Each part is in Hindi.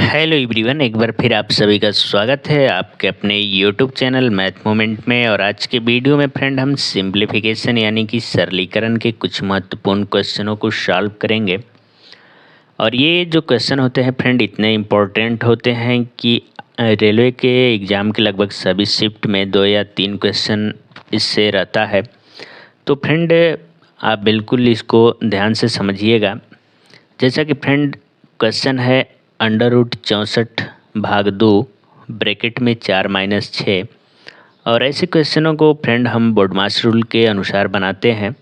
हेलो एवरीवन, एक बार फिर आप सभी का स्वागत है आपके अपने यूट्यूब चैनल मैथ मोमेंट में। और आज के वीडियो में फ्रेंड हम सिंप्लीफिकेशन यानी कि सरलीकरण के कुछ महत्वपूर्ण क्वेश्चनों को सॉल्व करेंगे। और ये जो क्वेश्चन होते हैं फ्रेंड इतने इम्पोर्टेंट होते हैं कि रेलवे के एग्ज़ाम के लगभग सभी शिफ्ट में 2 या 3 क्वेश्चन इससे रहता है। तो फ्रेंड आप बिल्कुल इसको ध्यान से समझिएगा। जैसा कि फ्रेंड क्वेश्चन है √64/2 ब्रैकेट में 4-6। और ऐसे क्वेश्चनों को फ्रेंड हम बोडमास रूल के अनुसार बनाते हैं।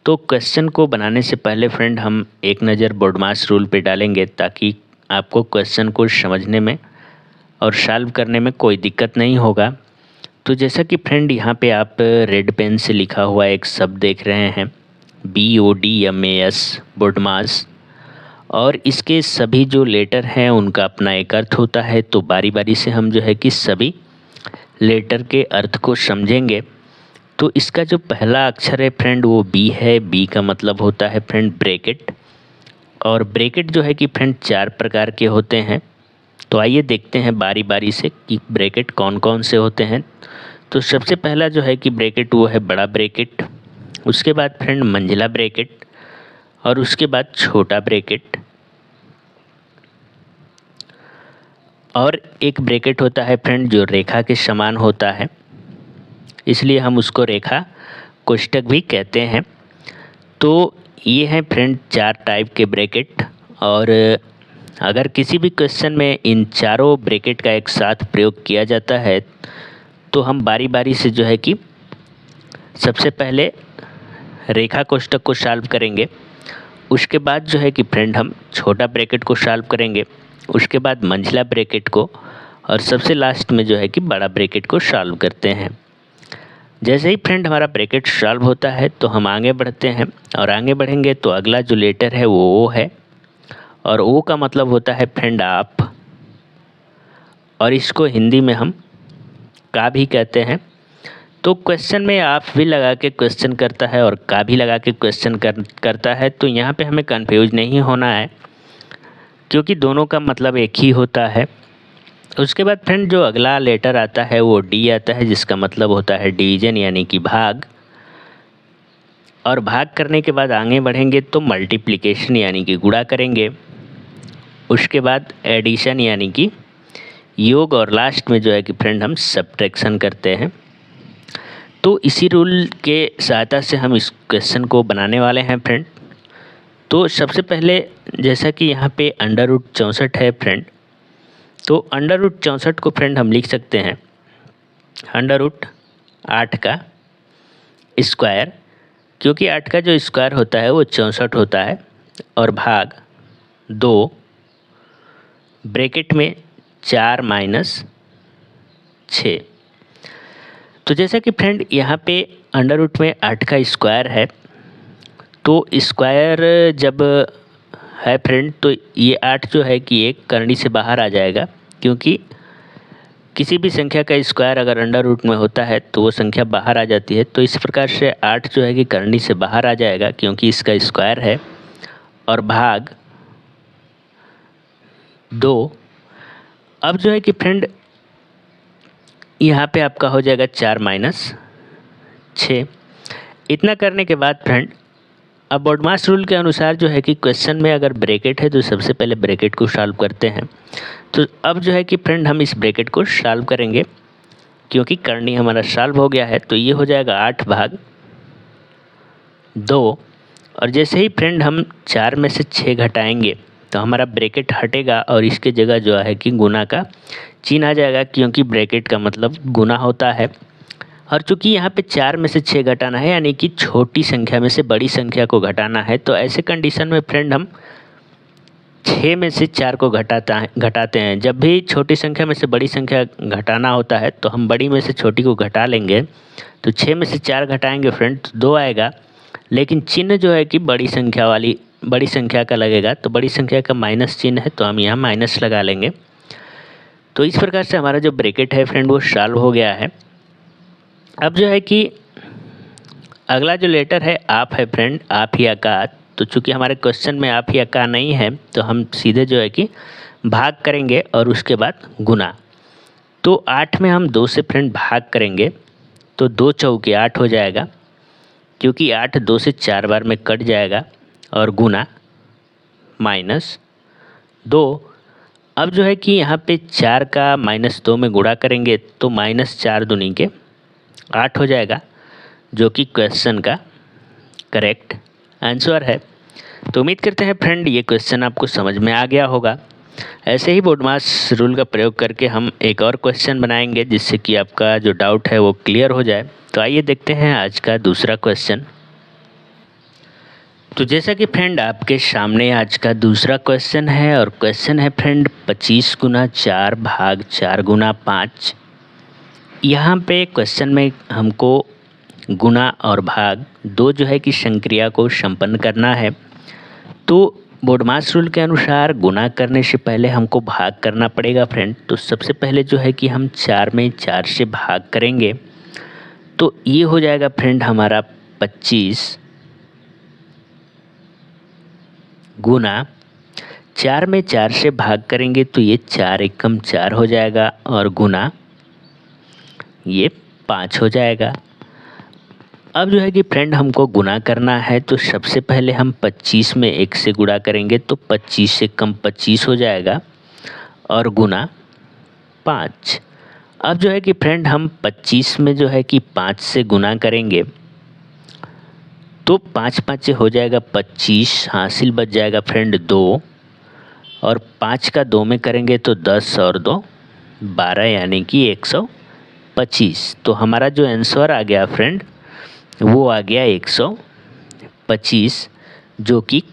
तो क्वेश्चन को बनाने से पहले फ्रेंड हम एक नज़र बोडमास रूल पे डालेंगे ताकि आपको क्वेश्चन को समझने में और सॉल्व करने में कोई दिक्कत नहीं होगा। तो जैसा कि फ्रेंड यहाँ पे आप रेड पेन से लिखा हुआ एक शब्द देख रहे हैं BODMAS बोडमास, और इसके सभी जो लेटर हैं उनका अपना एक अर्थ होता है। तो बारी बारी से हम जो है कि सभी लेटर के अर्थ को समझेंगे। तो इसका जो पहला अक्षर है फ्रेंड वो B है। B का मतलब होता है फ्रेंड ब्रैकेट। और ब्रैकेट जो है कि फ्रेंड 4 प्रकार के होते हैं। तो आइए देखते हैं बारी बारी से कि ब्रैकेट कौन कौन से होते हैं। तो सबसे पहला जो है कि ब्रैकेट वो है बड़ा ब्रैकेट, उसके बाद फ्रेंड मंझला ब्रैकेट, और उसके बाद छोटा ब्रैकेट, और एक ब्रैकेट होता है फ्रेंड जो रेखा के समान होता है, इसलिए हम उसको रेखा कोष्ठक भी कहते हैं। तो ये हैं फ्रेंड 4 टाइप के ब्रैकेट। और अगर किसी भी क्वेश्चन में इन चारों ब्रैकेट का एक साथ प्रयोग किया जाता है तो हम बारी बारी से जो है कि सबसे पहले रेखा कोष्ठक को सॉल्व करेंगे, उसके बाद जो है कि फ्रेंड हम छोटा ब्रैकेट को सॉल्व करेंगे, उसके बाद मंझला ब्रैकेट को, और सबसे लास्ट में जो है कि बड़ा ब्रैकेट को सॉल्व करते हैं। जैसे ही फ्रेंड हमारा ब्रैकेट सॉल्व होता है तो हम आगे बढ़ते हैं, और आगे बढ़ेंगे तो अगला जो लेटर है वो ओ है, और ओ का मतलब होता है फ्रेंड आप, और इसको हिंदी में हम का भी कहते हैं। तो क्वेश्चन में आप भी लगा के क्वेश्चन करता है और का भी लगा के क्वेश्चन करता है। तो यहाँ पे हमें कंफ्यूज नहीं होना है क्योंकि दोनों का मतलब एक ही होता है। उसके बाद फ्रेंड जो अगला लेटर आता है वो डी आता है, जिसका मतलब होता है डिवीजन यानी कि भाग। और भाग करने के बाद आगे बढ़ेंगे तो मल्टीप्लिकेशन यानी कि गुणा करेंगे, उसके बाद एडिशन यानी कि योग, और लास्ट में जो है कि फ्रेंड हम सब्ट्रैक्शन करते हैं। तो इसी रूल के सहायता से हम इस क्वेश्चन को बनाने वाले हैं फ्रेंड। तो सबसे पहले जैसा कि यहाँ पे √64 है फ्रेंड, तो √64 को फ्रेंड हम लिख सकते हैं √8 का स्क्वायर, क्योंकि 8 का जो स्क्वायर होता है वो 64 होता है, और भाग 2 ब्रैकेट में 4-6। तो जैसा कि फ्रेंड यहाँ पे अंडर रूट में 8 का स्क्वायर है, तो स्क्वायर जब है फ्रेंड तो ये 8 जो है कि एक करनी से बाहर आ जाएगा, क्योंकि किसी भी संख्या का स्क्वायर अगर अंडर रूट में होता है तो वो संख्या बाहर आ जाती है। तो इस प्रकार से 8 जो है कि करनी से बाहर आ जाएगा क्योंकि इसका स्क्वायर है, और भाग 2। अब जो है कि फ्रेंड यहाँ पे आपका हो जाएगा 4-6। इतना करने के बाद फ्रेंड अब बोडमास रूल के अनुसार जो है कि क्वेश्चन में अगर ब्रैकेट है तो सबसे पहले ब्रैकेट को सॉल्व करते हैं। तो अब जो है कि फ्रेंड हम इस ब्रैकेट को सॉल्व करेंगे, क्योंकि करनी हमारा सॉल्व हो गया है। तो ये हो जाएगा 8/2, और जैसे ही फ्रेंड हम 4 में से 6 घटाएंगे तो हमारा ब्रैकेट हटेगा और इसके जगह जो है कि गुना का चिन्ह आ जाएगा, क्योंकि ब्रैकेट का मतलब गुना होता है। और चूंकि यहाँ पे 4 में से 6 घटाना है यानी कि छोटी संख्या में से बड़ी संख्या को घटाना है, तो ऐसे कंडीशन में फ्रेंड हम 6 में से 4 को घटाते हैं। जब भी छोटी संख्या में से बड़ी संख्या घटाना होता है तो हम बड़ी में से छोटी को घटा लेंगे। तो 6 में से 4 घटाएंगे फ्रेंड तो 2 आएगा, लेकिन चिन्ह जो है कि बड़ी संख्या का लगेगा, तो बड़ी संख्या का माइनस चिन्ह है तो हम यहाँ माइनस लगा लेंगे। तो इस प्रकार से हमारा जो ब्रैकेट है फ्रेंड वो सॉल्व हो गया है। अब जो है कि अगला जो लेटर है आप है फ्रेंड, आप या का। तो चूंकि हमारे क्वेश्चन में आप या का नहीं है तो हम सीधे जो है कि भाग करेंगे और उसके बाद गुना। तो 8 में हम 2 से फ्रेंड भाग करेंगे तो 2 चौके 8 हो जाएगा, क्योंकि 8 2 से 4 बार में कट जाएगा, और गुना -2। अब जो है कि यहाँ पे 4 का -2 में गुणा करेंगे तो -4 दूनी के 8 हो जाएगा, जो कि क्वेश्चन का करेक्ट आंसर है। तो उम्मीद करते हैं फ्रेंड ये क्वेश्चन आपको समझ में आ गया होगा। ऐसे ही बोडमास रूल का प्रयोग करके हम एक और क्वेश्चन बनाएंगे जिससे कि आपका जो डाउट है वो क्लियर हो जाए। तो आइए देखते हैं आज का दूसरा क्वेश्चन। तो जैसा कि फ्रेंड आपके सामने आज का दूसरा क्वेश्चन है, और क्वेश्चन है फ्रेंड 25 गुना 4 भाग 4 गुना 5। यहाँ पे क्वेश्चन में हमको गुना और भाग दो जो है कि संक्रिया को संपन्न करना है। तो बोडमास रूल के अनुसार गुना करने से पहले हमको भाग करना पड़ेगा फ्रेंड। तो सबसे पहले जो है कि हम 4 में 4 से भाग करेंगे तो ये हो जाएगा फ्रेंड हमारा 25 गुना 4 में 4 से भाग करेंगे तो ये 4 एकम 4 हो जाएगा, और गुना ये 5 हो जाएगा। अब जो है कि फ्रेंड हमको गुना करना है तो सबसे पहले हम 25 में 1 से गुणा करेंगे तो 25 से कम 25 हो जाएगा, और गुना 5। अब जो है कि फ्रेंड हम 25 में जो है कि 5 से गुना करेंगे तो 5 5 हो जाएगा 25, हासिल बच जाएगा फ्रेंड 2, और 5 का 2 में करेंगे तो 10 और 2 12, यानी कि 125। तो हमारा जो आंसर आ गया फ्रेंड वो आ गया 125, जो कि